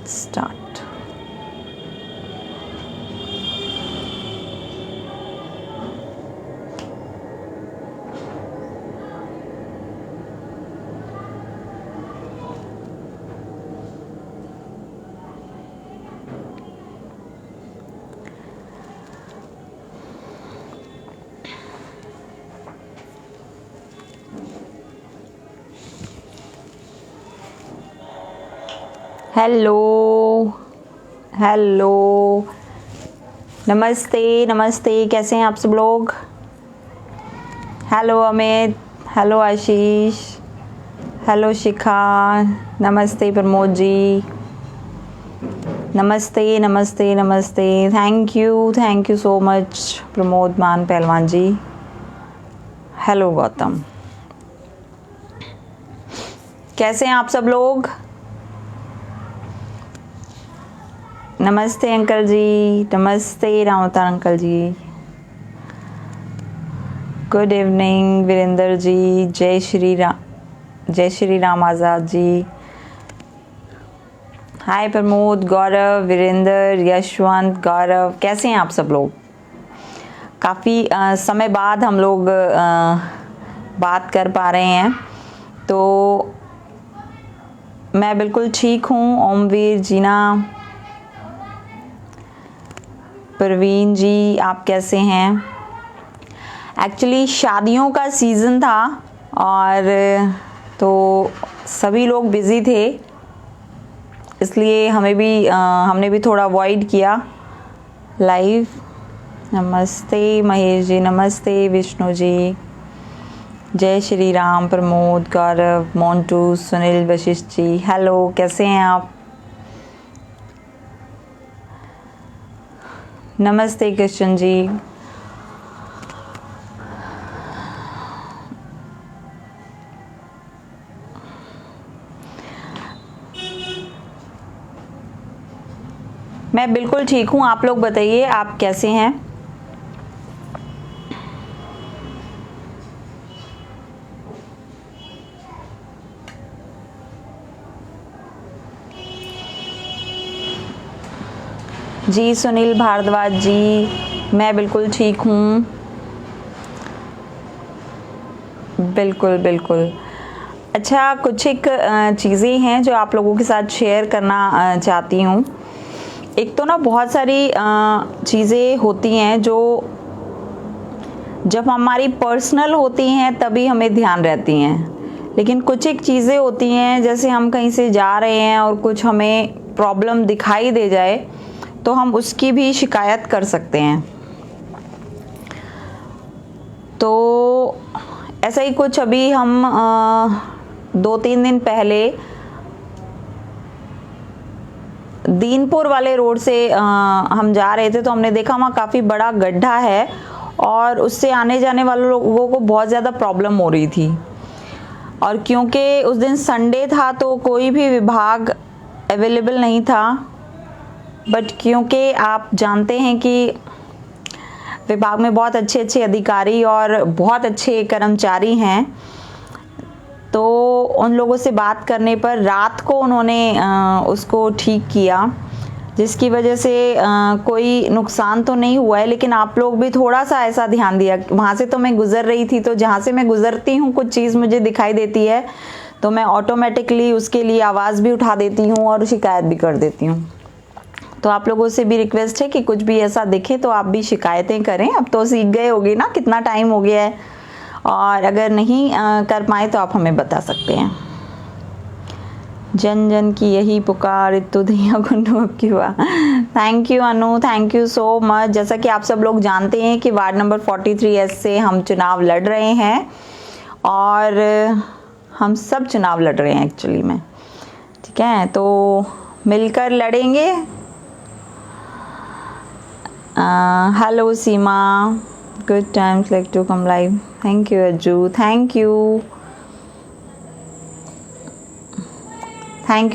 Start. Hello hello, नमस्ते नमस्ते, कैसे हैं आप सब लोग। हेलो अमित, हेलो आशीष, हेलो शिखा, नमस्ते प्रमोद जी, नमस्ते नमस्ते नमस्ते, thank you so much Pramod मान पहलवान जी। हेलो गौतम, कैसे हैं आप सब लोग। नमस्ते अंकल जी, नमस्ते रामवतार अंकल जी, गुड इवनिंग वीरेंद्र जी, जय श्री राम आज़ाद जी। हाय प्रमोद, गौरव, वीरेंद्र, यशवंत, गौरव, कैसे हैं आप सब लोग। काफ़ी समय बाद हम लोग बात कर पा रहे हैं, तो मैं बिल्कुल ठीक हूँ। ओमवीर, जीना, प्रवीण जी, आप कैसे हैं। एक्चुअली शादियों का सीज़न था और तो सभी लोग बिज़ी थे, इसलिए हमने भी थोड़ा अवॉइड किया लाइव। नमस्ते महेश जी, नमस्ते विष्णु जी, जय श्री राम, प्रमोद, गौरव, मोंटू, सुनील, वशिष्ठ जी, हेलो, कैसे हैं आप। नमस्ते कृष्ण जी, मैं बिल्कुल ठीक हूँ। आप लोग बताइए, आप कैसे हैं। जी सुनील भारद्वाज जी, मैं बिल्कुल ठीक हूँ, बिल्कुल बिल्कुल। अच्छा, कुछ एक चीज़ें हैं जो आप लोगों के साथ शेयर करना चाहती हूँ। एक तो ना बहुत सारी चीज़ें होती हैं जो जब हमारी पर्सनल होती हैं तभी हमें ध्यान रहती हैं, लेकिन कुछ एक चीज़ें होती हैं जैसे हम कहीं से जा रहे हैं और कुछ हमें प्रॉब्लम दिखाई दे जाए तो हम उसकी भी शिकायत कर सकते हैं। तो ऐसा ही कुछ अभी हम 2-3 दिन पहले दीनपुर वाले रोड से हम जा रहे थे, तो हमने देखा वहाँ काफ़ी बड़ा गड्ढा है और उससे आने जाने वाले लोगों को बहुत ज़्यादा प्रॉब्लम हो रही थी। और क्योंकि उस दिन संडे था तो कोई भी विभाग अवेलेबल नहीं था, बट क्योंकि आप जानते हैं कि विभाग में बहुत अच्छे अच्छे अधिकारी और बहुत अच्छे कर्मचारी हैं, तो उन लोगों से बात करने पर रात को उन्होंने उसको ठीक किया, जिसकी वजह से कोई नुकसान तो नहीं हुआ है। लेकिन आप लोग भी थोड़ा सा ऐसा ध्यान दिया। वहाँ से तो मैं गुज़र रही थी, तो जहाँ से मैं गुज़रती हूँ कुछ चीज़ मुझे दिखाई देती है तो मैं ऑटोमेटिकली उसके लिए आवाज़ भी उठा देती हूँ और शिकायत भी कर देती हूँ। तो आप लोगों से भी रिक्वेस्ट है कि कुछ भी ऐसा दिखे तो आप भी शिकायतें करें। अब तो सीख गए होगे ना, कितना टाइम हो गया है, और अगर नहीं कर पाए तो आप हमें बता सकते हैं। जन जन की यही पुकार, तो धिया गुंडू अब की हुआ। Thank you Anu, thank you so much. जैसा कि आप सब लोग जानते हैं कि वार्ड नंबर 43S से हम चुनाव लड़ रहे हैं और हम सब चुनाव लड़ रहे हैं एक्चुअली में, ठीक है, तो मिलकर लड़ेंगे। Hello Seema, good times like to come live, thank you Ajju, thank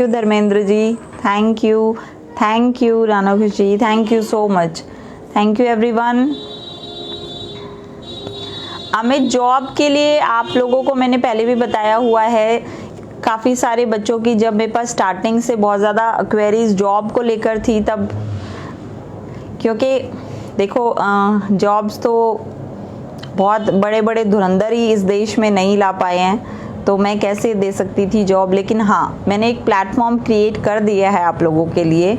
you Dharmendra ji, thank you Rana Khushi, thank you so much, thank you everyone. Amit, job के लिए आप लोगों को मैंने पहले भी बताया हुआ है, काफ़ी सारे बच्चों की जब मेरे पास स्टार्टिंग से बहुत ज़्यादा क्वेरीज जॉब को लेकर थी, तब क्योंकि देखो जॉब्स तो बहुत बड़े बड़े धुरंधर ही इस देश में नहीं ला पाए हैं, तो मैं कैसे दे सकती थी जॉब। लेकिन हाँ, मैंने एक प्लेटफॉर्म क्रिएट कर दिया है आप लोगों के लिए,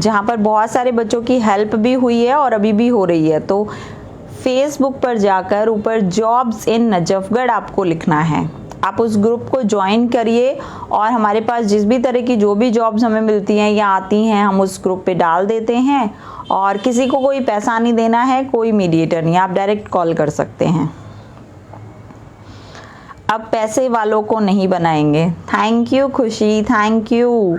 जहाँ पर बहुत सारे बच्चों की हेल्प भी हुई है और अभी भी हो रही है। तो फेसबुक पर जाकर ऊपर जॉब्स इन नजफगढ़ आपको लिखना है, आप उस ग्रुप को ज्वाइन करिए और हमारे पास जिस भी तरह की जो भी जॉब्स हमें मिलती हैं या आती हैं, हम उस ग्रुप पे डाल देते हैं। और किसी को कोई पैसा नहीं देना है, कोई मीडिएटर नहीं, आप डायरेक्ट कॉल कर सकते हैं। अब पैसे वालों को नहीं बनाएंगे। Thank you Khushi, thank you.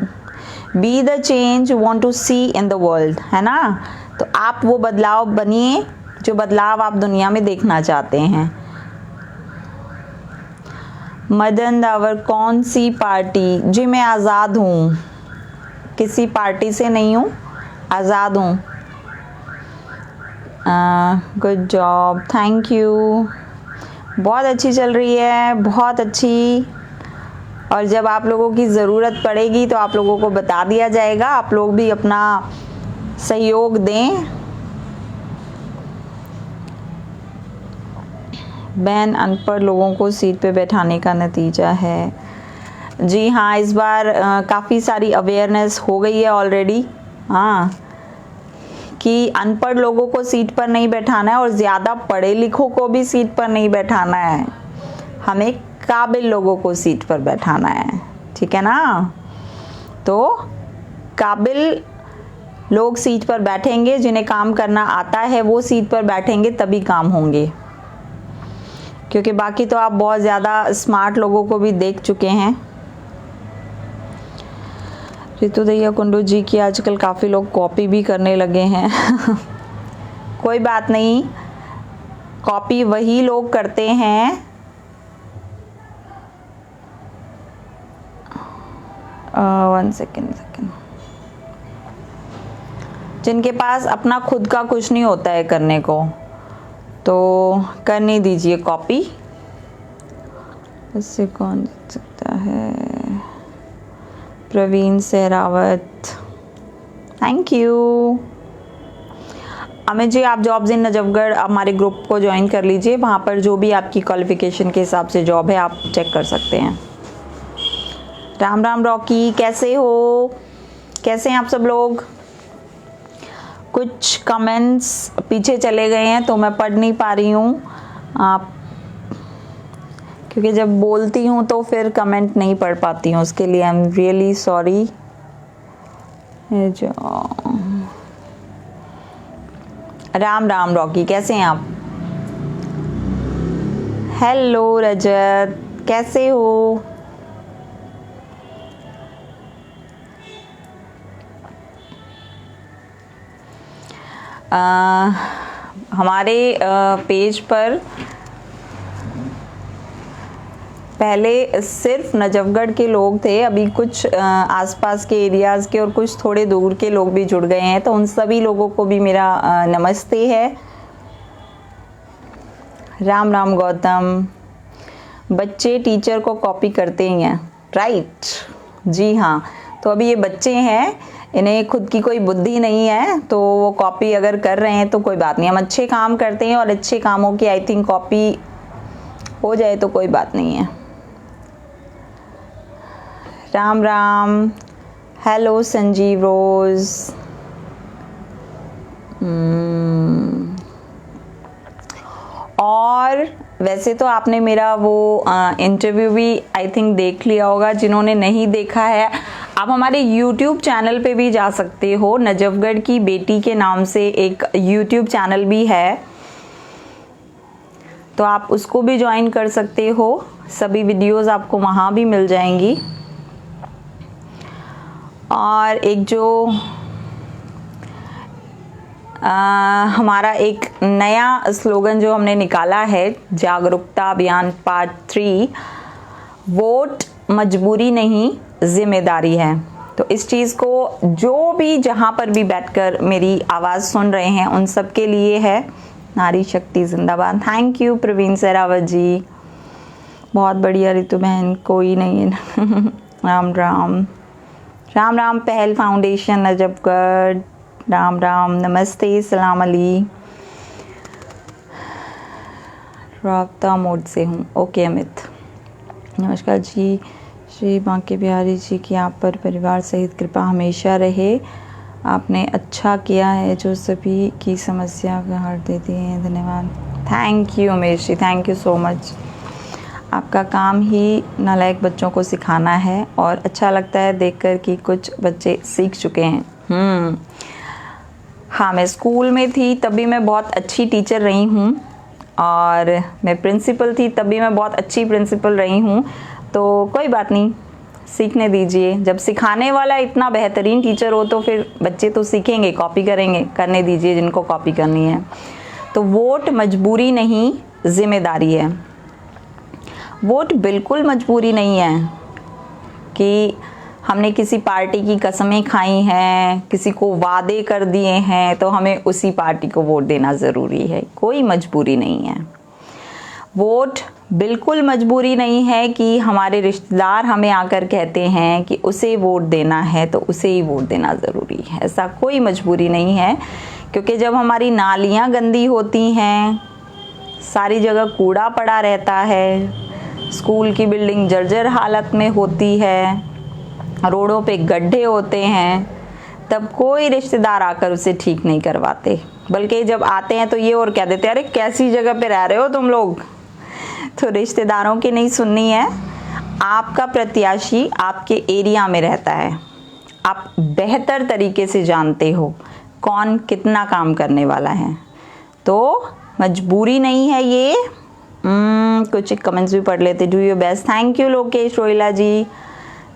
Be the change want to see in the world, है ना। तो आप वो बदलाव बनिए जो बदलाव आप दुनिया में देखना चाहते हैं। मदन दावर कौन सी पार्टी? जी मैं आज़ाद हूँ, किसी पार्टी से नहीं हूँ, आज़ाद हूँ। Good job, thank you. बहुत अच्छी चल रही है, बहुत अच्छी। और जब आप लोगों की ज़रूरत पड़ेगी तो आप लोगों को बता दिया जाएगा, आप लोग भी अपना सहयोग दें। बैन अनपढ़ लोगों को सीट पे बैठाने का नतीजा है। जी हाँ, इस बार काफ़ी सारी अवेयरनेस हो गई है ऑलरेडी, हाँ, कि अनपढ़ लोगों को सीट पर नहीं बैठाना है और ज़्यादा पढ़े लिखों को भी सीट पर नहीं बैठाना है, हमें काबिल लोगों को सीट पर बैठाना है, ठीक है ना। तो काबिल लोग सीट पर बैठेंगे, जिन्हें काम करना आता है वो सीट पर बैठेंगे, तभी काम होंगे। क्योंकि बाकी तो आप बहुत ज़्यादा स्मार्ट लोगों को भी देख चुके हैं। रितु दैया कुंडू जी की आजकल काफ़ी लोग कॉपी भी करने लगे हैं। कोई बात नहीं, कॉपी वही लोग करते हैं वन सेकेंड जिनके पास अपना खुद का कुछ नहीं होता है करने को, तो करने दीजिए कॉपी। इससे कौन जीत सकता है? Praveen Sehrawat, thank you. अमित जी, आप जॉब्स इन नजफगढ़ हमारे ग्रुप को ज्वाइन कर लीजिए, वहाँ पर जो भी आपकी क्वालिफिकेशन के हिसाब से जॉब है आप चेक कर सकते हैं। राम राम रॉकी, कैसे हो? कैसे हैं आप सब लोग? कुछ कमेंट्स पीछे चले गए हैं तो मैं पढ़ नहीं पा रही हूँ, आप क्योंकि जब बोलती हूँ तो फिर कमेंट नहीं पढ़ पाती हूँ, उसके लिए I am really sorry. Ram Ram Rocky, कैसे हैं आप? हेलो रजत, कैसे हो? हमारे पेज पर पहले सिर्फ नजफगढ़ के लोग थे, अभी कुछ आसपास के एरियाज़ के और कुछ थोड़े दूर के लोग भी जुड़ गए हैं, तो उन सभी लोगों को भी मेरा नमस्ते है। राम राम गौतम, बच्चे टीचर को कॉपी करते ही हैं, राइट? जी हाँ, तो अभी ये बच्चे हैं, इन्हें खुद की कोई बुद्धि नहीं है, तो वो कॉपी अगर कर रहे हैं तो कोई बात नहीं, हम अच्छे काम करते हैं और अच्छे कामों की आई थिंक कॉपी हो जाए तो कोई बात नहीं है। राम राम, हेलो संजीव रोज। और वैसे तो आपने मेरा वो इंटरव्यू भी आई थिंक देख लिया होगा, जिन्होंने नहीं देखा है आप हमारे YouTube चैनल पे भी जा सकते हो। नजफगढ़ की बेटी के नाम से एक YouTube चैनल भी है, तो आप उसको भी ज्वाइन कर सकते हो, सभी वीडियोस आपको वहाँ भी मिल जाएंगी। और एक जो हमारा एक नया स्लोगन जो हमने निकाला है, जागरूकता अभियान पार्ट 3, वोट मजबूरी नहीं जिम्मेदारी है। तो इस चीज़ को जो भी जहाँ पर भी बैठकर मेरी आवाज़ सुन रहे हैं उन सब के लिए है। नारी शक्ति जिंदाबाद। थैंक यू प्रवीण सहरावत जी। बहुत बढ़िया रितु बहन, कोई नहीं है। राम राम राम राम। पहल फाउंडेशन नजफगढ़, राम राम, नमस्ते, सलाम अली। राब्ता मोड से हूँ, ओके अमित। नमस्कार जी। श्री बांके बिहारी जी की आप पर परिवार सहित कृपा हमेशा रहे। आपने अच्छा किया है जो सभी की समस्या का हल देती है। धन्यवाद। Thank you Umesh ji, thank you so much. आपका काम ही नालायक बच्चों को सिखाना है और अच्छा लगता है देखकर कि कुछ बच्चे सीख चुके हैं। हाँ, मैं स्कूल में थी तभी मैं बहुत अच्छी टीचर रही हूँ, और मैं प्रिंसिपल थी तभी मैं बहुत अच्छी प्रिंसिपल रही हूँ। तो कोई बात नहीं, सीखने दीजिए। जब सिखाने वाला इतना बेहतरीन टीचर हो तो फिर बच्चे तो सीखेंगे, कॉपी करेंगे। करने दीजिए जिनको कॉपी करनी है। तो वोट मजबूरी नहीं, जिम्मेदारी है। वोट बिल्कुल मजबूरी नहीं है कि हमने किसी पार्टी की कसमें खाई हैं, किसी को वादे कर दिए हैं तो हमें उसी पार्टी को वोट देना ज़रूरी है। कोई मजबूरी नहीं है। वोट बिल्कुल मजबूरी नहीं है कि हमारे रिश्तेदार हमें आकर कहते हैं कि उसे वोट देना है तो उसे ही वोट देना ज़रूरी है। ऐसा कोई मजबूरी नहीं है, क्योंकि जब हमारी नालियाँ गंदी होती हैं, सारी जगह कूड़ा पड़ा रहता है, स्कूल की बिल्डिंग जर्जर हालत में होती है, रोडों पे गड्ढे होते हैं, तब कोई रिश्तेदार आकर उसे ठीक नहीं करवाते। बल्कि जब आते हैं तो ये और कह देते हैं, अरे कैसी जगह पे रह रहे हो तुम लोग। तो रिश्तेदारों की नहीं सुननी है। आपका प्रत्याशी आपके एरिया में रहता है, आप बेहतर तरीके से जानते हो कौन कितना काम करने वाला है। तो मजबूरी नहीं है ये। कुछ कमेंट्स भी पढ़ लेते। Do your best. Thank you Lokesh Rohila ji.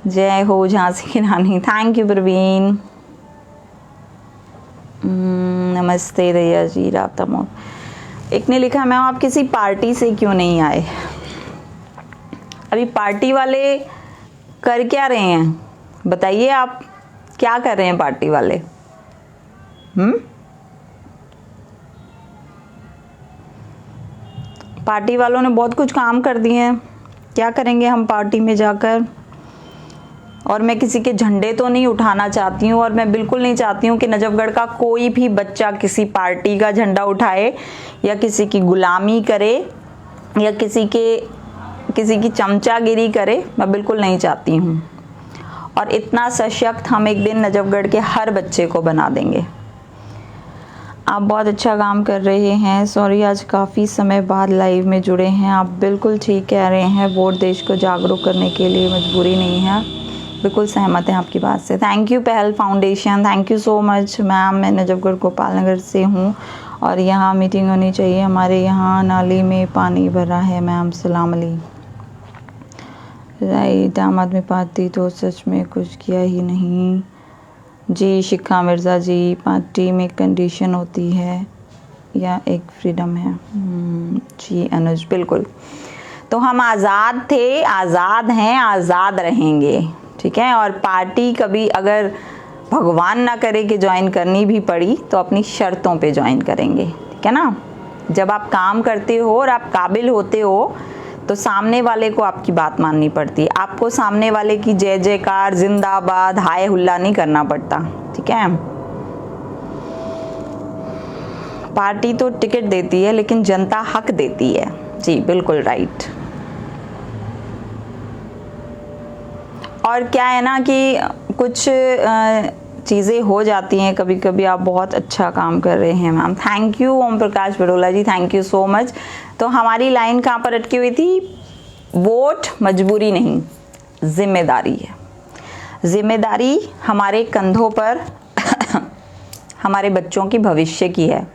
जय हो झांसी की रानी। Thank you Praveen. नमस्ते दया जी। राब्ता मोड। एक ने लिखा, मैम आप किसी पार्टी से क्यों नहीं आए? अभी पार्टी वाले कर क्या रहे हैं बताइए, आप क्या कर रहे हैं पार्टी वाले? पार्टी वालों ने बहुत कुछ काम कर दिए हैं, क्या करेंगे हम पार्टी में जाकर? और मैं किसी के झंडे तो नहीं उठाना चाहती हूँ, और मैं बिल्कुल नहीं चाहती हूँ कि नजफगढ़ का कोई भी बच्चा किसी पार्टी का झंडा उठाए या किसी की गुलामी करे या किसी की चमचागिरी करे। मैं बिल्कुल नहीं चाहती हूँ। और इतना सशक्त हम एक दिन नजफगढ़ के हर बच्चे को बना देंगे। आप बहुत अच्छा काम कर रहे हैं। सॉरी आज काफ़ी समय बाद लाइव में जुड़े हैं। आप बिल्कुल ठीक कह रहे हैं, वोट देश को जागरूक करने के लिए मजबूरी नहीं है। बिल्कुल सहमत हैं आपकी बात से। Thank you Pahal foundation, thank you so much ma'am. मैं नजफगढ़ गोपाल नगर से हूँ और यहाँ मीटिंग होनी चाहिए। हमारे यहाँ नाली में पानी भरा है मैम। सलाम अली। राइट, आम आदमी पार्टी तो सच में कुछ किया ही नहीं जी। शिखा मिर्ज़ा जी, पार्टी में कंडीशन होती है या एक फ्रीडम है? जी अनुज, बिल्कुल। तो हम आज़ाद थे, आज़ाद हैं, आज़ाद रहेंगे, ठीक है। और पार्टी कभी अगर भगवान ना करे कि ज्वाइन करनी भी पड़ी तो अपनी शर्तों पे ज्वाइन करेंगे, ठीक है ना। जब आप काम करते हो और आप काबिल होते हो तो सामने वाले को आपकी बात माननी पड़ती है। आपको सामने वाले की जय जयकार, जिंदाबाद, हाय हुल्ला नहीं करना पड़ता, ठीक है। पार्टी तो टिकट देती है लेकिन जनता हक देती है। जी बिल्कुल राइट। और क्या है ना कि कुछ चीज़ें हो जाती हैं कभी कभी। आप बहुत अच्छा काम कर रहे हैं ma'am. Thank you Om Prakash Badola ji, thank you so much. तो हमारी लाइन कहाँ पर अटकी हुई थी? वोट मजबूरी नहीं, जिम्मेदारी है। जिम्मेदारी हमारे कंधों पर हमारे बच्चों की भविष्य की है।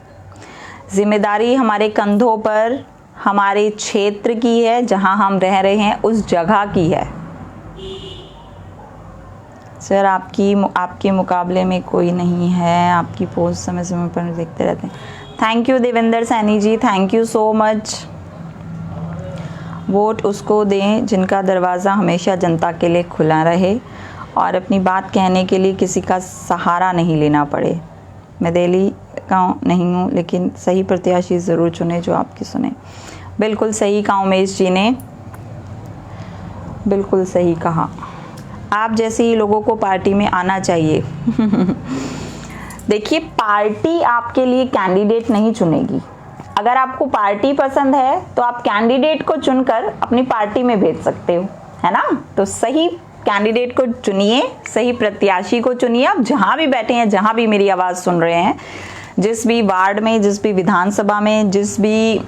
जिम्मेदारी हमारे कंधों पर हमारे क्षेत्र की है, जहाँ हम रह रहे हैं उस जगह की है। सर आपके मुकाबले में कोई नहीं है। आपकी पोस्ट समय समय पर देखते रहते हैं। Thank you Devendra Saini ji, thank you so much. Vote उसको दें जिनका दरवाज़ा हमेशा जनता के लिए खुला रहे और अपनी बात कहने के लिए किसी का सहारा नहीं लेना पड़े। मैं दिल्ली का नहीं हूँ, लेकिन सही प्रत्याशी ज़रूर चुने जो आपकी सुने। बिल्कुल सही कहा उमेश जी ने। बिल्कुल सही कहा, आप जैसे ही लोगों को पार्टी में आना चाहिए। देखिए, पार्टी आपके लिए कैंडिडेट नहीं चुनेगी। अगर आपको पार्टी पसंद है तो आप कैंडिडेट को चुनकर अपनी पार्टी में भेज सकते हो, है ना। तो सही कैंडिडेट को चुनिए, सही प्रत्याशी को चुनिए। आप जहां भी बैठे हैं, जहां भी मेरी आवाज सुन रहे हैं, जिस भी वार्ड में, जिस भी विधानसभा में, जिस भी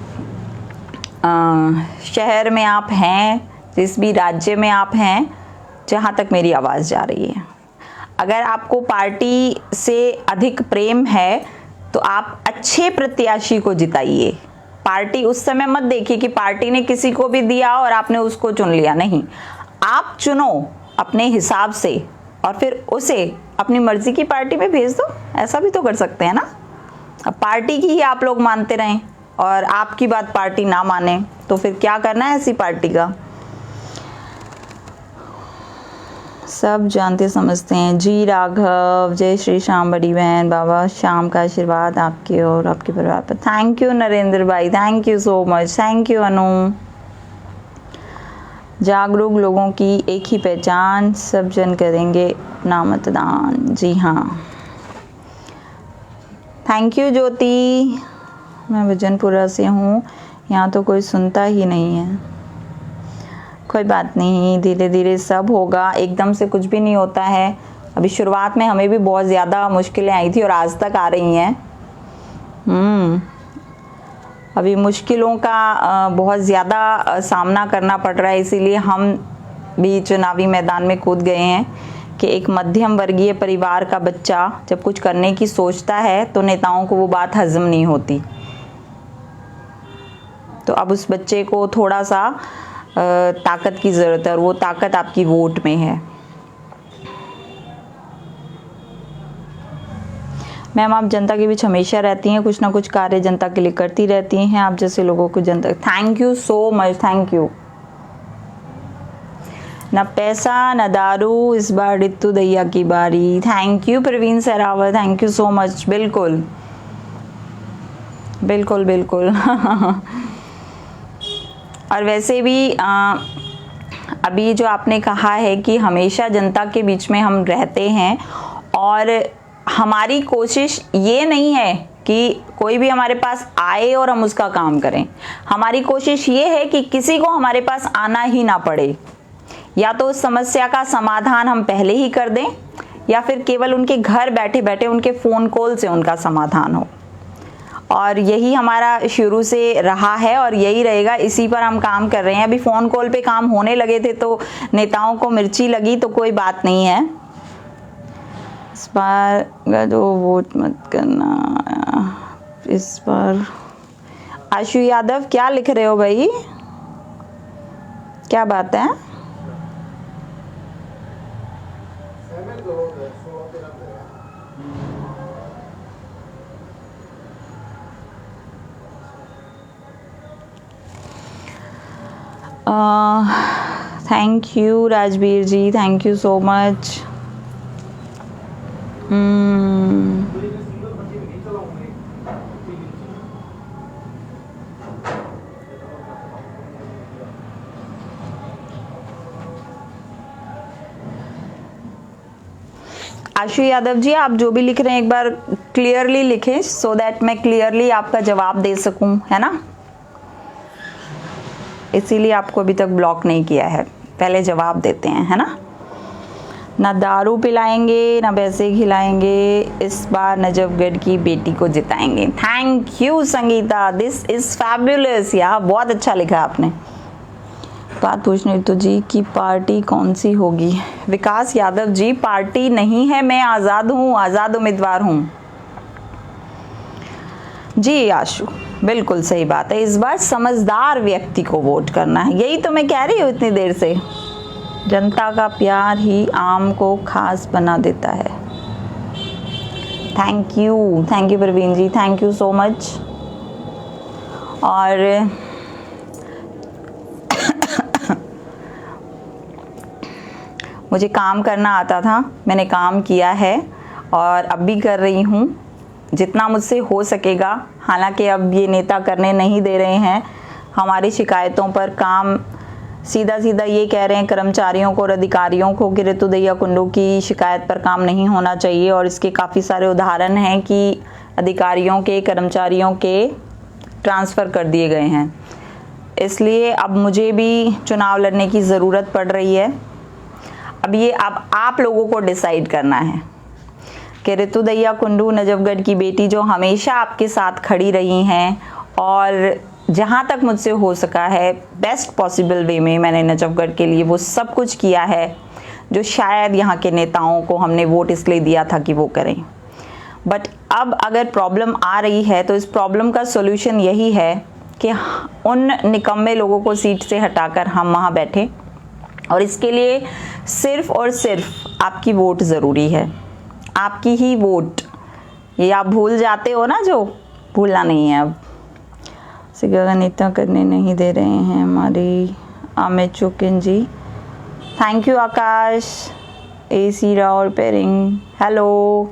शहर में आप हैं, जिस भी राज्य में आप हैं, जहां तक मेरी आवाज जा रही है, अगर आपको पार्टी से अधिक प्रेम है तो आप अच्छे प्रत्याशी को जिताइए। पार्टी उस समय मत देखिए कि पार्टी ने किसी को भी दिया और आपने उसको चुन लिया, नहीं। आप चुनो अपने हिसाब से और फिर उसे अपनी मर्जी की पार्टी में भेज दो। ऐसा भी तो कर सकते हैं ना। अब पार्टी की ही आप लोग मानते रहें और आपकी बात पार्टी ना माने तो फिर क्या करना है ऐसी पार्टी का। सब जानते समझते हैं। जी राघव, जय श्री श्याम बड़ी बहन, बाबा श्याम का आशीर्वाद आपके और आपके परिवार पर। थैंक यू नरेंद्र भाई, thank you so much, thank you Anu. जागरूक लोगों की एक ही पहचान, सब जन करेंगे अपना मतदान। जी हाँ, थैंक यू ज्योति। मैं भजनपुरा से हूँ, यहाँ तो कोई सुनता ही नहीं है। कोई बात नहीं, धीरे धीरे सब होगा, एकदम से कुछ भी नहीं होता है। अभी शुरुआत में हमें भी बहुत ज़्यादा मुश्किलें आई थी और आज तक आ रही हैं। अभी मुश्किलों का बहुत ज़्यादा सामना करना पड़ रहा है, इसीलिए हम भी चुनावी मैदान में कूद गए हैं कि एक मध्यम वर्गीय परिवार का बच्चा जब कुछ करने की सोचता है तो नेताओं को वो बात हजम नहीं होती। तो अब उस बच्चे को थोड़ा सा ताकत की ज़रूरत है और वो ताकत आपकी वोट में है। मैम, आप जनता के बीच हमेशा रहती हैं, कुछ ना कुछ कार्य जनता के लिए करती रहती हैं। आप जैसे लोगों को जनता, thank you so much, thank you. न पैसा न दारू, इस बार रितु दैया की बारी। Thank you Praveen Sarawat, thank you so much. बिल्कुल बिल्कुल बिल्कुल। और वैसे भी अभी जो आपने कहा है कि हमेशा जनता के बीच में हम रहते हैं और हमारी कोशिश ये नहीं है कि कोई भी हमारे पास आए और हम उसका काम करें। हमारी कोशिश ये है कि किसी को हमारे पास आना ही ना पड़े। या तो उस समस्या का समाधान हम पहले ही कर दें या फिर केवल उनके घर बैठे बैठे उनके फ़ोन कॉल से उनका समाधान हो। और यही हमारा शुरू से रहा है और यही रहेगा, इसी पर हम काम कर रहे हैं। अभी फ़ोन कॉल पे काम होने लगे थे तो नेताओं को मिर्ची लगी, तो कोई बात नहीं है। इस बार जो वोट मत करना इस बार। आशु यादव, क्या लिख रहे हो भाई, क्या बात है? Thank you Rajveer ji, thank you so much. Ashu Yadav ji, आप जो भी लिख रहे हैं एक बार क्लियरली लिखें, सो दैट मैं क्लियरली आपका जवाब दे सकूं, है ना। इसीलिए आपको अभी तक ब्लॉक नहीं किया है, पहले जवाब देते हैं, है ना। ना दारू पिलाएंगे ना पैसे खिलाएंगे, इस बार नजफगढ़ की बेटी को जिताएंगे। Thank you Sangeeta, this is fabulous. यार बहुत अच्छा लिखा आपने। बात पूछनी तो जी की पार्टी कौन सी होगी? विकास यादव जी, पार्टी नहीं है, मैं आज़ाद हूँ, आज़ाद उम्मीदवार हूँ। जी आशु, बिल्कुल सही बात है। इस बार समझदार व्यक्ति को वोट करना है, यही तो मैं कह रही हूँ इतनी देर से। जनता का प्यार ही आम को खास बना देता है। Thank you Praveen ji, thank you so much. और मुझे काम करना आता था, मैंने काम किया है और अब भी कर रही हूँ जितना मुझसे हो सकेगा। हालांकि अब ये नेता करने नहीं दे रहे हैं, हमारी शिकायतों पर काम सीधा सीधा ये कह रहे हैं कर्मचारियों को और अधिकारियों को कि रितु दहिया कुंडू की शिकायत पर काम नहीं होना चाहिए, और इसके काफ़ी सारे उदाहरण हैं कि अधिकारियों के, कर्मचारियों के ट्रांसफ़र कर दिए गए हैं। इसलिए अब मुझे भी चुनाव लड़ने की ज़रूरत पड़ रही है। अब ये अब आप लोगों को डिसाइड करना है कि रितु दहिया कुंडू नजफगढ़ की बेटी जो हमेशा आपके साथ खड़ी रही हैं, और जहाँ तक मुझसे हो सका है बेस्ट पॉसिबल वे में मैंने नजफगढ़ के लिए वो सब कुछ किया है जो शायद यहाँ के नेताओं को हमने वोट इसलिए दिया था कि वो करें। बट अब अगर प्रॉब्लम आ रही है तो इस प्रॉब्लम का सोल्यूशन यही है कि उन निकम्मे लोगों को सीट से हटाकर हम वहाँ बैठे, और इसके लिए सिर्फ और सिर्फ आपकी वोट ज़रूरी है, आपकी ही वोट। ये आप भूल जाते हो ना, जो भूलना नहीं है। अब नेता करने नहीं दे रहे हैं हमारी Amit Chukin ji. Thank you Akash. AC Rao repairing, hello.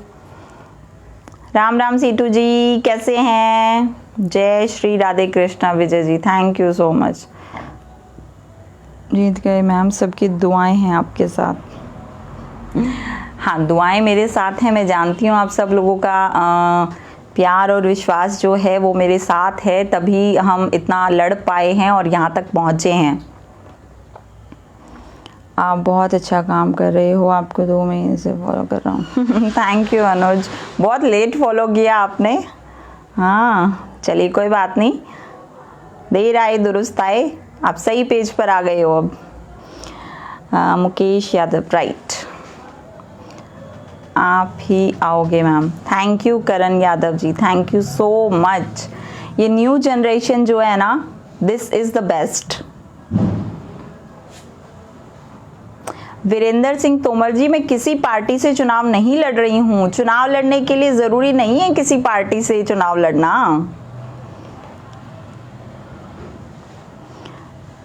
राम राम सीटू जी, कैसे हैं? जय Shri Radhe Krishna Vijay ji, thank you so much. जीत गए मैम, सबकी दुआएं हैं आपके साथ। हाँ, दुआएं मेरे साथ हैं, मैं जानती हूँ आप सब लोगों का प्यार और विश्वास जो है वो मेरे साथ है, तभी हम इतना लड़ पाए हैं और यहाँ तक पहुँचे हैं। आप बहुत अच्छा काम कर रहे हो, आपको 2 महीने से फॉलो कर रहा हूँ। थैंक यू अनुज, बहुत लेट फॉलो किया आपने। हाँ चलिए कोई बात नहीं, देर आए दुरुस्त आए, आप सही पेज पर आ गए हो अब। मुकेश यादव, राइट, आप ही आओगे ma'am. Thank you Karan Yadav ji, thank you so much. ये न्यू जनरेशन जो है ना, this is the best. Virendra Singh Tomar ji, मैं किसी पार्टी से चुनाव नहीं लड़ रही हूँ। चुनाव लड़ने के लिए जरूरी नहीं है किसी पार्टी से चुनाव लड़ना।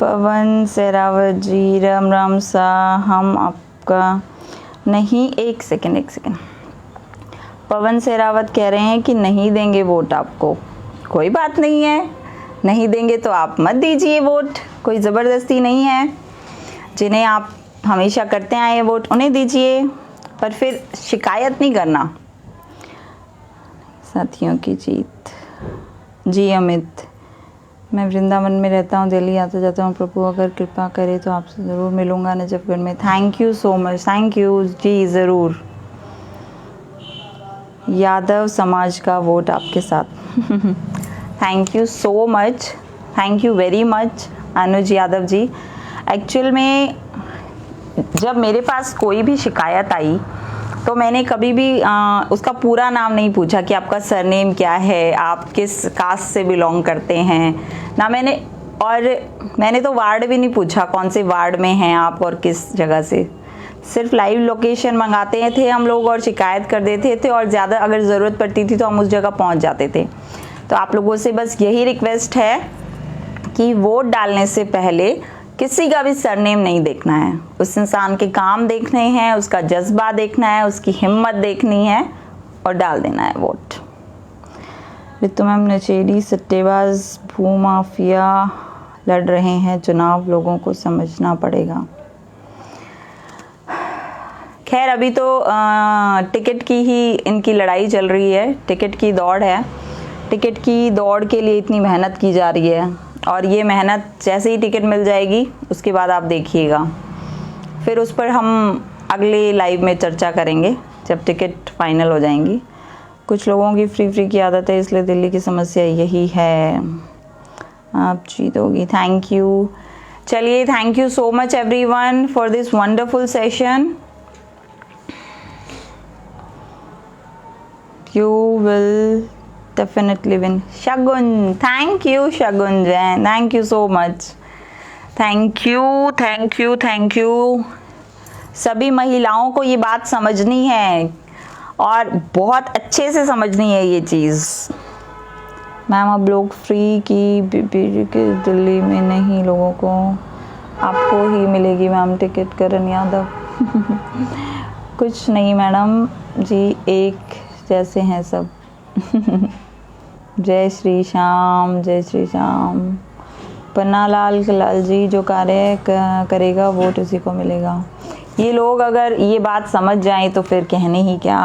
पवन सहरावत जी, राम राम सा, हम आपका नहीं, एक सेकंड। पवन सहरावत कह रहे हैं कि नहीं देंगे वोट आपको। कोई बात नहीं है, नहीं देंगे तो आप मत दीजिए वोट, कोई ज़बरदस्ती नहीं है। जिन्हें आप हमेशा करते आए वोट उन्हें दीजिए, पर फिर शिकायत नहीं करना। साथियों की जीत जी। अमित, मैं वृंदावन में रहता हूँ, दिल्ली आता जाता हूँ, प्रभु अगर कृपा करे तो आपसे ज़रूर मिलूँगा नजफगढ़ में। Thank you so much, thank you ji, ज़रूर। यादव समाज का वोट आपके साथ। Thank you so much, thank you very much Anuj Yadav ji. Actual में जब मेरे पास कोई भी शिकायत आई तो मैंने कभी भी उसका पूरा नाम नहीं पूछा कि आपका सरनेम क्या है, आप किस कास्ट से बिलोंग करते हैं ना। मैंने तो वार्ड भी नहीं पूछा, कौन से वार्ड में हैं आप और किस जगह से। सिर्फ लाइव लोकेशन मंगाते थे हम लोग और शिकायत कर देते थे, और ज़्यादा अगर ज़रूरत पड़ती थी तो हम उस जगह पहुंच जाते थे। तो आप लोगों से बस यही रिक्वेस्ट है कि वोट डालने से पहले किसी का भी सरनेम नहीं देखना है, उस इंसान के काम देखने हैं, उसका जज्बा देखना है, उसकी हिम्मत देखनी है और डाल देना है वोट। रितु मैम, नशेड़ी सट्टेबाज भूमाफिया लड़ रहे हैं चुनाव, लोगों को समझना पड़ेगा। खैर अभी तो टिकट की ही इनकी लड़ाई चल रही है, टिकट की दौड़ है। टिकट की दौड़ के लिए इतनी मेहनत की जा रही है, और ये मेहनत जैसे ही टिकट मिल जाएगी उसके बाद आप देखिएगा, फिर उस पर हम अगले लाइव में चर्चा करेंगे जब टिकट फाइनल हो जाएंगी। कुछ लोगों की फ्री की आदत है, इसलिए दिल्ली की समस्या यही है। आप जीतोगी, थैंक यू। चलिए, thank you so much everyone for this wonderful session. You will definitely win. Shagun, thank you Shagun Jain, thank you so much, thank you। सभी महिलाओं को ये बात समझनी है और बहुत अच्छे से समझनी है ये चीज़। मैम अब लोग फ्री की दिल्ली में नहीं, लोगों को आपको ही मिलेगी मैम टिकट। करण यादव कुछ नहीं मैडम जी, एक जैसे हैं सब। जय श्री श्याम, जय श्री श्याम। पन्नालाल लाल जी, जो कार्य करेगा वोट उसी को मिलेगा। ये लोग अगर ये बात समझ जाएं तो फिर कहने ही क्या।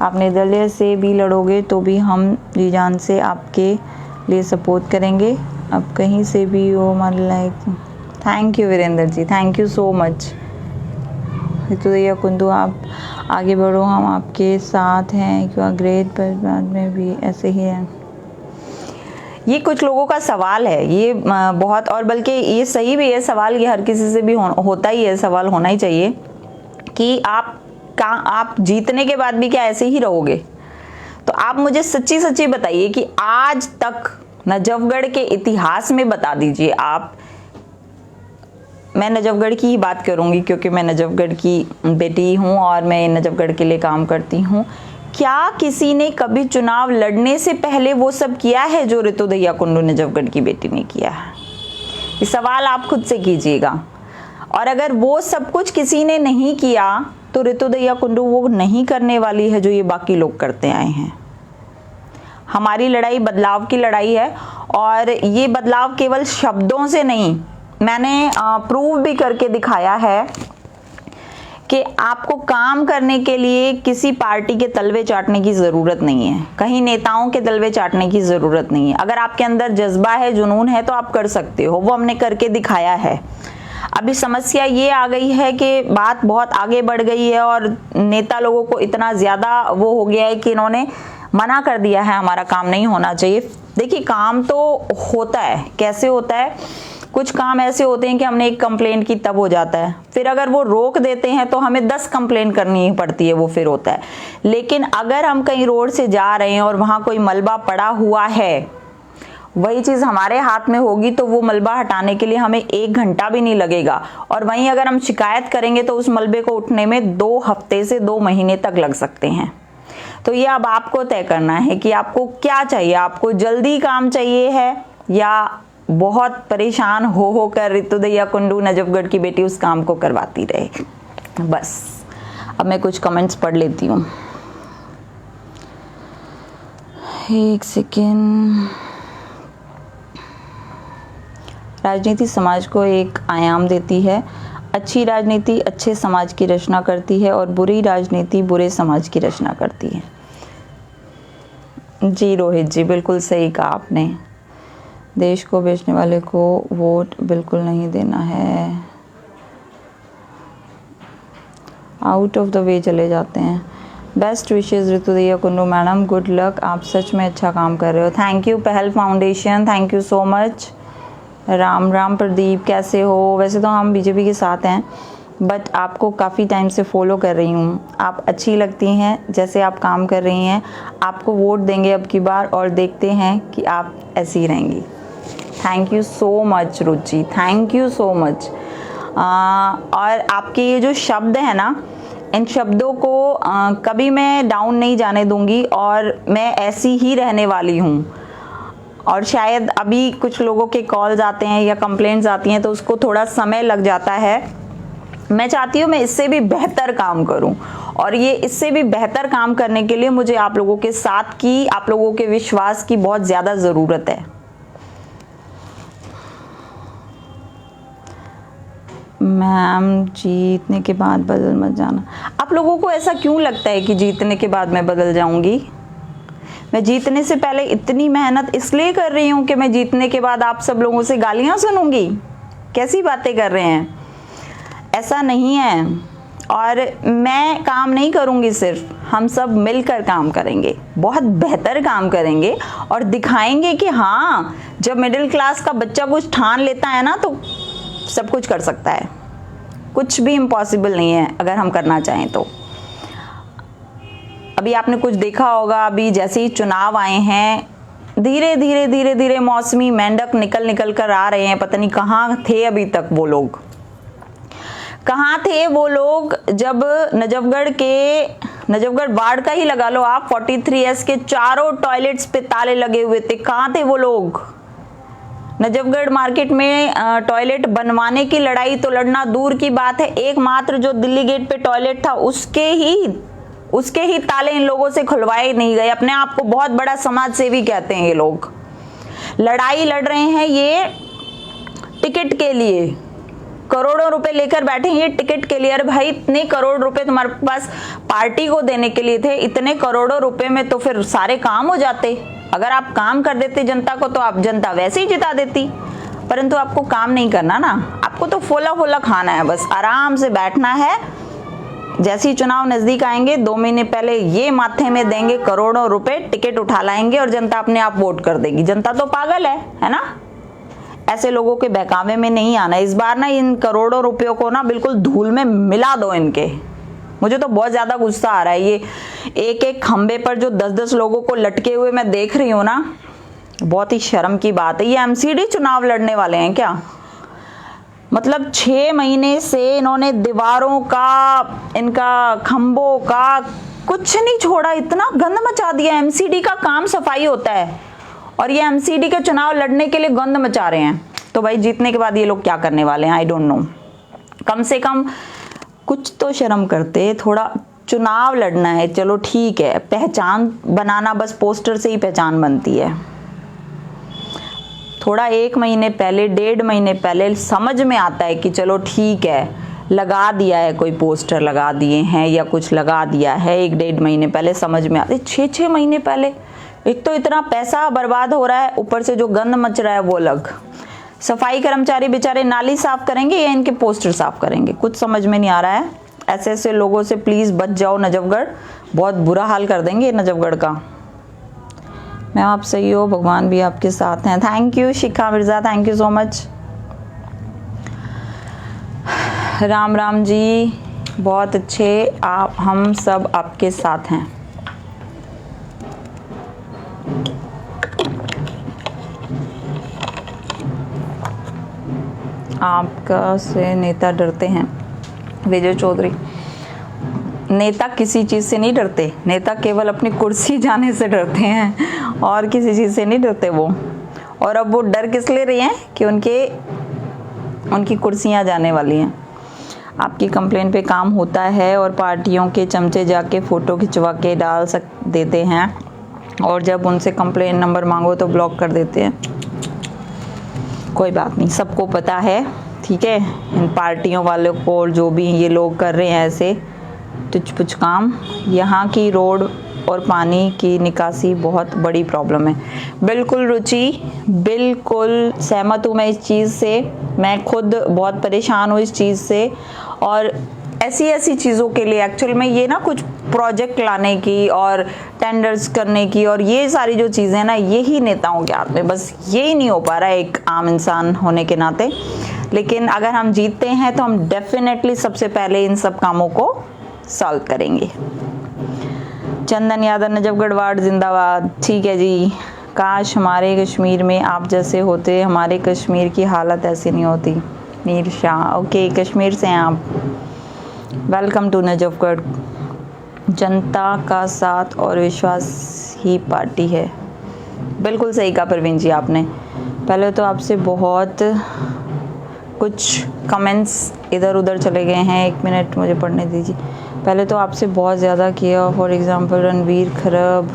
आप निर्दलीय से भी लड़ोगे तो भी हम जी जान से आपके लिए सपोर्ट करेंगे। आप कहीं से भी हो हमारे like. Thank you Virendra ji, thank you so much. Ritudaiya Kundu, आप आगे बढ़ो, हम आपके साथ हैं। यू आर ग्रेट, पर बाद में भी ऐसे ही है। ये कुछ लोगों का सवाल है, ये बहुत, और बल्कि ये सही भी है सवाल, ये हर किसी से भी होता ही है, सवाल होना ही चाहिए कि आप जीतने के बाद भी क्या ऐसे ही रहोगे। तो आप मुझे सच्ची सच्ची बताइए कि आज तक नजफगढ़ के इतिहास में बता दीजिए आप, मैं नजफगढ़ की ही बात करूंगी क्योंकि मैं नजफगढ़ की बेटी हूं और मैं नजफगढ़ के लिए काम करती हूं। क्या किसी ने कभी चुनाव लड़ने से पहले वो सब किया है जो ऋतुदैया कुंडू नजफगढ़ की बेटी ने किया है? ये सवाल आप खुद से कीजिएगा। और अगर वो सब कुछ किसी ने नहीं किया तो ऋतुदैया कुंडू वो नहीं करने वाली है जो ये बाकी लोग करते आए हैं। हमारी लड़ाई बदलाव की लड़ाई है, और ये बदलाव केवल शब्दों से नहीं, मैंने प्रूव भी करके दिखाया है कि आपको काम करने के लिए किसी पार्टी के तलवे चाटने की ज़रूरत नहीं है, कहीं नेताओं के तलवे चाटने की ज़रूरत नहीं है। अगर आपके अंदर जज्बा है, जुनून है, तो आप कर सकते हो, वो हमने करके दिखाया है। अभी समस्या ये आ गई है कि बात बहुत आगे बढ़ गई है और नेता लोगों को इतना ज़्यादा वो हो गया है कि इन्होंने मना कर दिया है हमारा काम नहीं होना चाहिए। देखिए, काम तो होता है, कैसे होता है, कुछ काम ऐसे होते हैं कि हमने एक कंप्लेंट की तब हो जाता है, फिर अगर वो रोक देते हैं तो हमें 10 कंप्लेंट करनी ही पड़ती है, वो फिर होता है। लेकिन अगर हम कहीं रोड से जा रहे हैं और वहाँ कोई मलबा पड़ा हुआ है, वही चीज़ हमारे हाथ में होगी तो वो मलबा हटाने के लिए हमें 1 घंटा भी नहीं लगेगा। और वहीं अगर हम शिकायत करेंगे तो उस मलबे को उठने में 2 हफ्ते से 2 महीने तक लग सकते हैं। तो ये अब आपको तय करना है कि आपको क्या चाहिए, आपको जल्दी काम चाहिए है या बहुत परेशान हो कर ऋतुदैया कुंडू नजफगढ़ की बेटी उस काम को करवाती रहे। बस अब मैं कुछ कमेंट्स पढ़ लेती हूँ, एक सेकेंड। राजनीति समाज को एक आयाम देती है। अच्छी राजनीति अच्छे समाज की रचना करती है और बुरी राजनीति बुरे समाज की रचना करती है। जी रोहित जी, बिल्कुल सही कहा आपने। देश को बेचने वाले को वोट बिल्कुल नहीं देना है, आउट ऑफ द वे चले जाते हैं। Best wishes Ritudaiya Kundu madam, good luck, आप सच में अच्छा काम कर रहे हो। Thank you Pahal foundation, thank you so much. राम राम प्रदीप, कैसे हो? वैसे तो हम बीजेपी के साथ हैं, बट आपको काफ़ी टाइम से फॉलो कर रही हूँ, आप अच्छी लगती हैं जैसे आप काम कर रही हैं। आपको वोट देंगे अब की बार और देखते हैं कि आप ऐसी ही रहेंगी। Thank you so much Ruchi, thank you so much. और आपके ये जो शब्द हैं ना, इन शब्दों को कभी मैं डाउन नहीं जाने दूंगी और मैं ऐसी ही रहने वाली हूँ। और शायद अभी कुछ लोगों के कॉल्स आते हैं या कंप्लेंट्स आती हैं तो उसको थोड़ा समय लग जाता है। मैं चाहती हूँ मैं इससे भी बेहतर काम करूँ, और ये इससे भी बेहतर काम करने के लिए मुझे आप लोगों के साथ की, आप लोगों के विश्वास की बहुत ज़्यादा ज़रूरत है। मैम जीतने के बाद बदल मत जाना। आप लोगों को ऐसा क्यों लगता है कि जीतने के बाद मैं बदल जाऊंगी? मैं जीतने से पहले इतनी मेहनत इसलिए कर रही हूँ कि मैं जीतने के बाद आप सब लोगों से गालियाँ सुनूंगी? कैसी बातें कर रहे हैं? ऐसा नहीं है। और मैं काम नहीं करूँगी सिर्फ, हम सब मिलकर काम करेंगे, बहुत बेहतर काम करेंगे और दिखाएंगे कि हाँ, जब मिडिल क्लास का बच्चा कुछ ठान लेता है ना तो सब कुछ कर सकता है, कुछ भी इम्पॉसिबल नहीं है अगर हम करना चाहें तो। अभी आपने कुछ देखा होगा, अभी जैसे ही चुनाव आए हैं, धीरे धीरे धीरे धीरे मौसमी मेंढक निकल कर आ रहे हैं। पता नहीं कहाँ थे अभी तक वो लोग, कहाँ थे वो लोग जब नजफगढ़ वार्ड का ही लगा लो आप, 43S के चारों टॉयलेट्स पे ताले लगे हुए थे। कहाँ थे वो लोग? नजफगढ़ मार्केट में टॉयलेट बनवाने की लड़ाई तो लड़ना दूर की बात है, एकमात्र जो दिल्ली गेट पे टॉयलेट था उसके ही ताले इन लोगों से खुलवाए नहीं गए। अपने आप को बहुत बड़ा समाज सेवी कहते हैं ये लोग। लड़ाई लड़ रहे हैं ये टिकट के लिए करोड़ों रुपए लेकर बैठे ये टिकट के लिए। अरे भाई, इतने करोड़ रुपए तुम्हारे पास पार्टी को देने के लिए थे, इतने करोड़ों रुपए में तो फिर सारे काम हो जाते। अगर आप काम कर देते जनता को तो आप जनता वैसे ही जिता देती, परंतु आपको काम नहीं करना ना, आपको तो फोला फोला खाना है, बस आराम से बैठना है। जैसे ही चुनाव नजदीक आएंगे 2 महीने पहले ये माथे में देंगे करोड़ों रुपए, टिकट उठा लाएंगे और जनता अपने आप वोट कर देगी। जनता तो पागल है ना। ऐसे लोगों के बहकावे में नहीं आना। इस बार ना इन करोड़ों रुपयों को ना बिल्कुल धूल में मिला दो इनके। मुझे तो बहुत ज्यादा गुस्सा आ रहा है। ये एक एक खंबे पर जो 10-10 लोगों को लटके हुए मैं देख रही हूँ ना, बहुत ही शर्म की बात है। ये एमसीडी चुनाव लड़ने वाले हैं क्या? मतलब 6 महीने से इन्होंने दीवारों का, इनका खंबों का कुछ नहीं छोड़ा, इतना गंद मचा दिया। एमसीडी का काम सफाई होता है और ये एमसीडी के चुनाव लड़ने के लिए गंद मचा रहे हैं। तो भाई जीतने के बाद ये लोग क्या करने वाले हैं, आई डोंट नो। कम से कम कुछ तो शर्म करते, थोड़ा चुनाव लड़ना है चलो ठीक है, पहचान बनाना, बस पोस्टर से ही पहचान बनती है। थोड़ा 1 महीने पहले, 1.5 महीने पहले समझ में आता है कि चलो ठीक है, लगा दिया है, कोई पोस्टर लगा दिए हैं या कुछ लगा दिया है, 1-1.5 महीने पहले समझ में आते। 6-6 महीने पहले एक तो इतना पैसा बर्बाद हो रहा है, ऊपर से जो गंद मच रहा है वो अलग। सफाई कर्मचारी बेचारे नाली साफ करेंगे या इनके पोस्टर साफ करेंगे, कुछ समझ में नहीं आ रहा है। ऐसे ऐसे लोगों से प्लीज बच जाओ नजफगढ़, बहुत बुरा हाल कर देंगे नजफगढ़ का। मैं आप सही हो, भगवान भी आपके साथ हैं। Thank you Shikha Mirza, thank you so much. राम राम जी, बहुत अच्छे, आप हम सब आपके साथ हैं। आपका से नेता डरते हैं, विजय चौधरी। नेता किसी चीज से नहीं डरते, नेता केवल अपनी कुर्सी जाने से डरते हैं और किसी चीज से नहीं डरते वो। और अब वो डर किस ले रही हैं कि उनकी कुर्सियां जाने वाली हैं। आपकी कंप्लेंट पे काम होता है और पार्टियों के चमचे जाके फोटो खिंचवा के डाल देते हैं और जब उनसे कंप्लेंट नंबर मांगो तो ब्लॉक कर देते हैं। कोई बात नहीं, सबको पता है, ठीक है। इन पार्टियों वालों को और जो भी ये लोग कर रहे हैं ऐसे तुच्छ पुछ काम। यहाँ की रोड और पानी की निकासी बहुत बड़ी प्रॉब्लम है। बिल्कुल रुचि, बिल्कुल सहमत हूँ मैं इस चीज़ से। मैं खुद बहुत परेशान हूँ इस चीज़ से। और ऐसी चीज़ों के लिए एक्चुअल में ये ना कुछ प्रोजेक्ट लाने की और टेंडर्स करने की और ये सारी जो चीज़ें ना, यही नेताओं के हाथ में, बस यही नहीं हो पा रहा है एक आम इंसान होने के नाते। लेकिन अगर हम जीतते हैं तो हम डेफिनेटली सबसे पहले इन सब कामों को सॉल्व करेंगे। चंदन यादव, नजफगढ़ वार्ड जिंदाबाद। ठीक है जी, काश हमारे कश्मीर में आप जैसे होते, हमारे कश्मीर की हालत ऐसी नहीं होती। मीर शाह, ओके, कश्मीर से हैं आप, वेलकम टू नजफगढ़। जनता का साथ और विश्वास ही पार्टी है। बिल्कुल सही कहा प्रवीण जी आपने। पहले तो आपसे बहुत कुछ कमेंट्स इधर उधर चले गए हैं, 1 मिनट मुझे पढ़ने दीजिए। पहले तो आपसे बहुत ज़्यादा किया, फॉर एग्जांपल रणवीर खरब,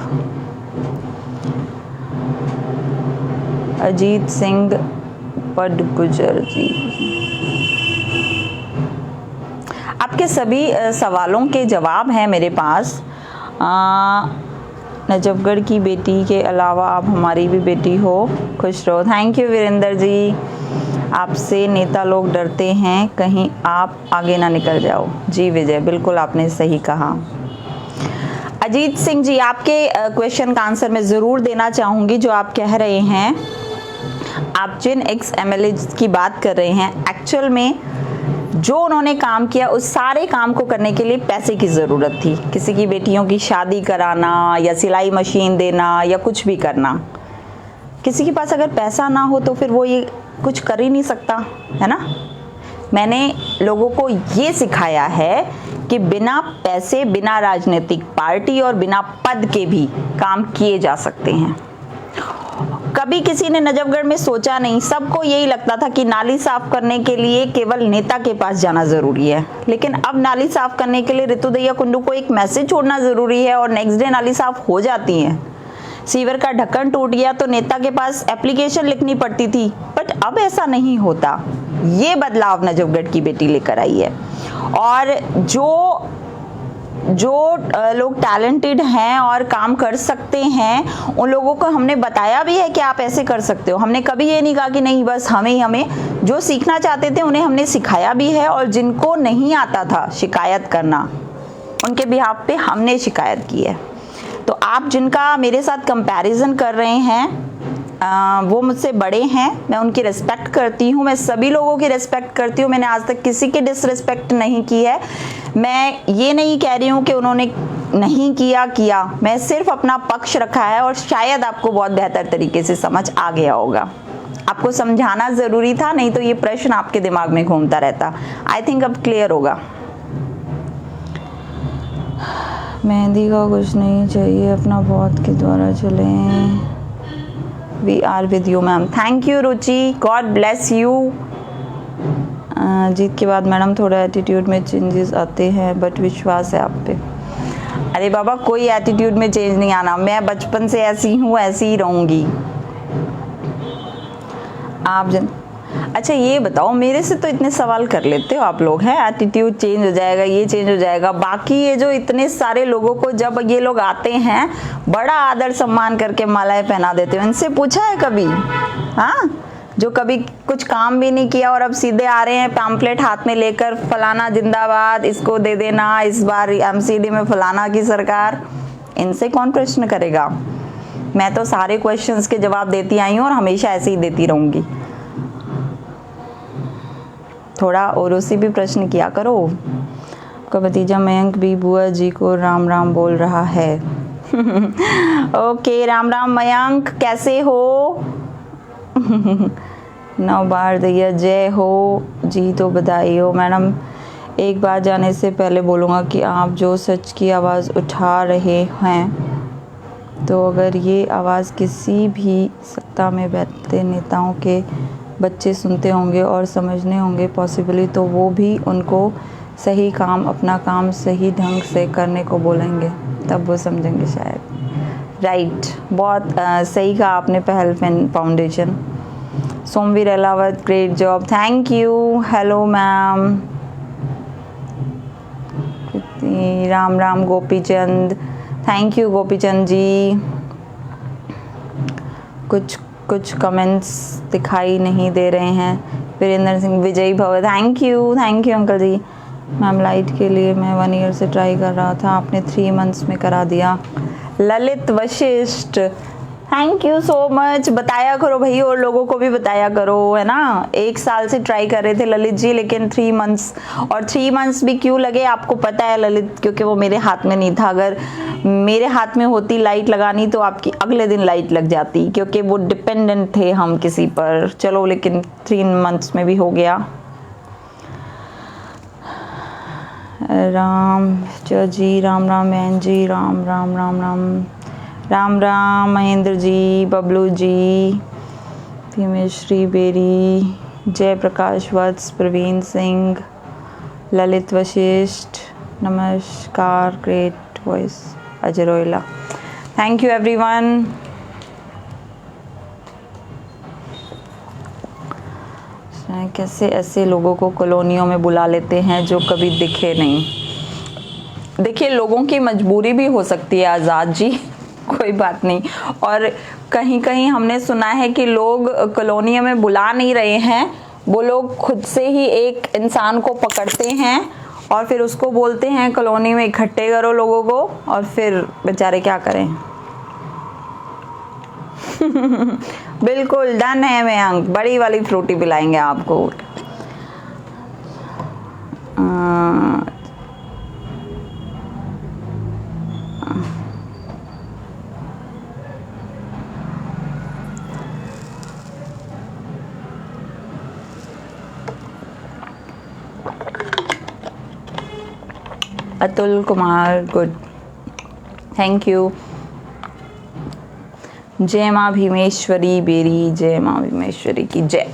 अजीत सिंह पडगुजर जी। आपके सभी सवालों के जवाब हैं मेरे पास। नजफगढ़ की बेटी के अलावा आप हमारी भी बेटी हो, खुश रहो। थैंक यू वीरेंद्र जी। आपसे नेता लोग डरते हैं, कहीं आप आगे ना निकल जाओ। जी विजय, बिल्कुल आपने सही कहा। अजीत सिंह जी, आपके क्वेश्चन का आंसर मैं ज़रूर देना चाहूँगी। जो आप कह रहे हैं, आप जिन एक्स एमएलए की बात कर रहे हैं, एक्चुअल में जो उन्होंने काम किया उस सारे काम को करने के लिए पैसे की ज़रूरत थी। किसी की बेटियों की शादी कराना या सिलाई मशीन देना या कुछ भी करना, किसी के पास अगर पैसा ना हो तो फिर वो ये कुछ कर ही नहीं सकता, है ना। मैंने लोगों को ये सिखाया है कि बिना पैसे, बिना राजनीतिक पार्टी और बिना पद के भी काम किए जा सकते हैं। कभी किसी ने नजफगढ़ में सोचा नहीं, सबको यही लगता था कि नाली साफ करने के लिए केवल नेता के पास जाना जरूरी है। लेकिन अब नाली साफ करने के लिए ऋतु दैया कुंडू को एक मैसेज छोड़ना जरूरी है और नेक्स्ट डे नाली साफ हो जाती है। सीवर का ढक्कन टूट गया तो नेता के पास एप्लीकेशन लिखनी पड़ती थी, बट अब ऐसा नहीं होता। ये बदलाव नजफगढ़ की बेटी लेकर आई है। और जो लोग टैलेंटेड हैं और काम कर सकते हैं, उन लोगों को हमने बताया भी है कि आप ऐसे कर सकते हो। हमने कभी ये नहीं कहा कि नहीं बस हमें जो सीखना चाहते थे उन्हें हमने सिखाया भी है, और जिनको नहीं आता था शिकायत करना, उनके बिहाफ पे हमने शिकायत की है। तो आप जिनका मेरे साथ कंपैरिजन कर रहे हैं, वो मुझसे बड़े हैं, मैं उनकी रिस्पेक्ट करती हूँ, मैं सभी लोगों की रिस्पेक्ट करती हूँ। मैंने आज तक किसी की डिसरिस्पेक्ट नहीं की है। मैं ये नहीं कह रही हूँ कि उन्होंने नहीं किया, मैं सिर्फ अपना पक्ष रखा है, और शायद आपको बहुत बेहतर तरीके से समझ आ गया होगा। आपको समझाना ज़रूरी था, नहीं तो ये प्रश्न आपके दिमाग में घूमता रहता। आई थिंक अब क्लियर होगा। मेहंदी का कुछ नहीं चाहिए, अपना बहुत के द्वारा चलें। We are with you ma'am. Thank you Ruchi, god bless you. जीत के बाद मैडम थोड़ा एटीट्यूड में चेंजेस आते हैं, बट विश्वास है आप पे। अरे बाबा, कोई एटीट्यूड में चेंज नहीं आना, मैं बचपन से ऐसी हूँ, ऐसी ही रहूँगी। अच्छा ये बताओ, मेरे से तो इतने सवाल कर लेते हो आप लोग, हैं एटीट्यूड चेंज हो जाएगा, ये चेंज हो जाएगा। बाकी ये जो इतने सारे लोगों को जब ये लोग आते हैं बड़ा आदर सम्मान करके मालाएं पहना देते हो, इनसे पूछा है कभी? हाँ, जो कभी कुछ काम भी नहीं किया और अब सीधे आ रहे हैं पैम्पलेट हाथ में लेकर, फलाना जिंदाबाद, इसको दे देना, इस बार एमसीडी में फलाना की सरकार। इनसे कौन प्रश्न करेगा? मैं तो सारे क्वेश्चंस के जवाब देती आई हूँ और हमेशा ऐसे ही देती रहूंगी। थोड़ा औरों से भी प्रश्न किया करो। का भतीजा मयंक भी बुआ जी को राम राम बोल रहा है। ओके, राम राम मयंक, कैसे हो? 9 बार दैया जय हो जी, तो बधाई हो मैडम। एक बार जाने से पहले बोलूँगा कि आप जो सच की आवाज़ उठा रहे हैं, तो अगर ये आवाज़ किसी भी सत्ता में बैठते नेताओं के बच्चे सुनते होंगे और समझने होंगे पॉसिबली, तो वो भी उनको सही काम, अपना काम सही ढंग से करने को बोलेंगे, तब वो समझेंगे शायद। राइट, बहुत सही कहा आपने। Pahal foundation, Somveer Alawat, great job, thank you. Hello ma'am, राम राम गोपीचंद, थैंक यू गोपीचंद जी। कुछ कमेंट्स दिखाई नहीं दे रहे हैं। वीरेंद्र सिंह, विजयी भव, thank you uncle ji. Ma'am light के लिए मैं 1 ईयर से ट्राई कर रहा था, आपने 3 मंथ्स में करा दिया। Lalit Vashishtha, thank you so much. बताया करो भाई, और लोगों को भी बताया करो, है ना। 1 साल से ट्राई कर रहे थे ललित जी, लेकिन 3 मंथ्स, और 3 मंथ्स भी क्यों लगे आपको पता है ललित, क्योंकि वो मेरे हाथ में नहीं था। अगर मेरे हाथ में होती लाइट लगानी तो आपकी अगले दिन लाइट लग जाती, क्योंकि वो डिपेंडेंट थे हम किसी पर। चलो, लेकिन 3 मंथ्स में भी हो गया। राम जी, राम राम बहन जी, राम राम राम राम राम राम महेंद्र जी, बबलू जी, भीमेश्री बेरी, जय प्रकाश वत्स, प्रवीण सिंह, ललित वशिष्ठ, नमस्कार, great voice, Ajay Royala, thank you everyone. कैसे ऐसे लोगों को कॉलोनियों में बुला लेते हैं जो कभी दिखे नहीं। देखिए, लोगों की मजबूरी भी हो सकती है आज़ाद जी, कोई बात नहीं। और कहीं कहीं हमने सुना है कि लोग कॉलोनियों में बुला नहीं रहे हैं, वो लोग खुद से ही एक इंसान को पकड़ते हैं और फिर उसको बोलते हैं कॉलोनी में इकट्ठे करो लोगों को, और फिर बेचारे क्या करें। बिल्कुल डन है मयंक, बड़ी वाली फ्रूटी पिलाएंगे आपको। Atul Kumar, good, thank you. जय माँ भीमेश्वरी बेरी, जय माँ भीमेश्वरी की जय।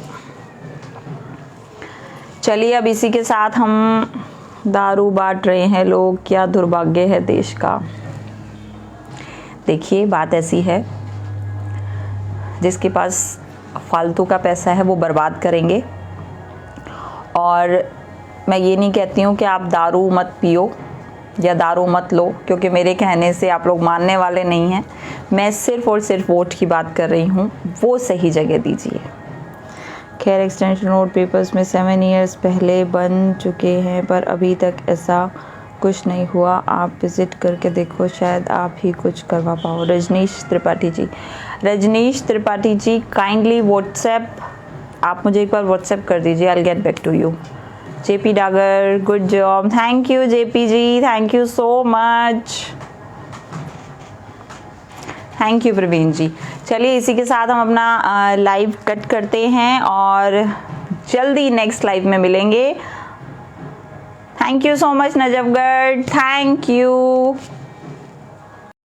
चलिए, अब इसी के साथ हम दारू बांट रहे हैं लोग, क्या दुर्भाग्य है देश का। देखिए, बात ऐसी है जिसके पास फालतू का पैसा है वो बर्बाद करेंगे। और मैं ये नहीं कहती हूँ कि आप दारू मत पियो या दारू मत लो, क्योंकि मेरे कहने से आप लोग मानने वाले नहीं हैं। मैं सिर्फ़ और सिर्फ वोट की बात कर रही हूँ, वो सही जगह दीजिए। खैर, एक्सटेंशन रोड पेपर्स में 7 ईयर्स पहले बन चुके हैं, पर अभी तक ऐसा कुछ नहीं हुआ। आप विज़िट करके देखो, शायद आप ही कुछ करवा पाओ। रजनीश त्रिपाठी जी, रजनीश त्रिपाठी जी, काइंडली व्हाट्सएप, आप मुझे एक बार व्हाट्सएप कर दीजिए, I will get back to you. JP Dagar, good job, thank you JP ji, thank you so much, thank you Praveen ji. चलिए, इसी के साथ हम अपना लाइव कट करते हैं और जल्दी नेक्स्ट लाइव में मिलेंगे। Thank you so much Najafgarh, thank you.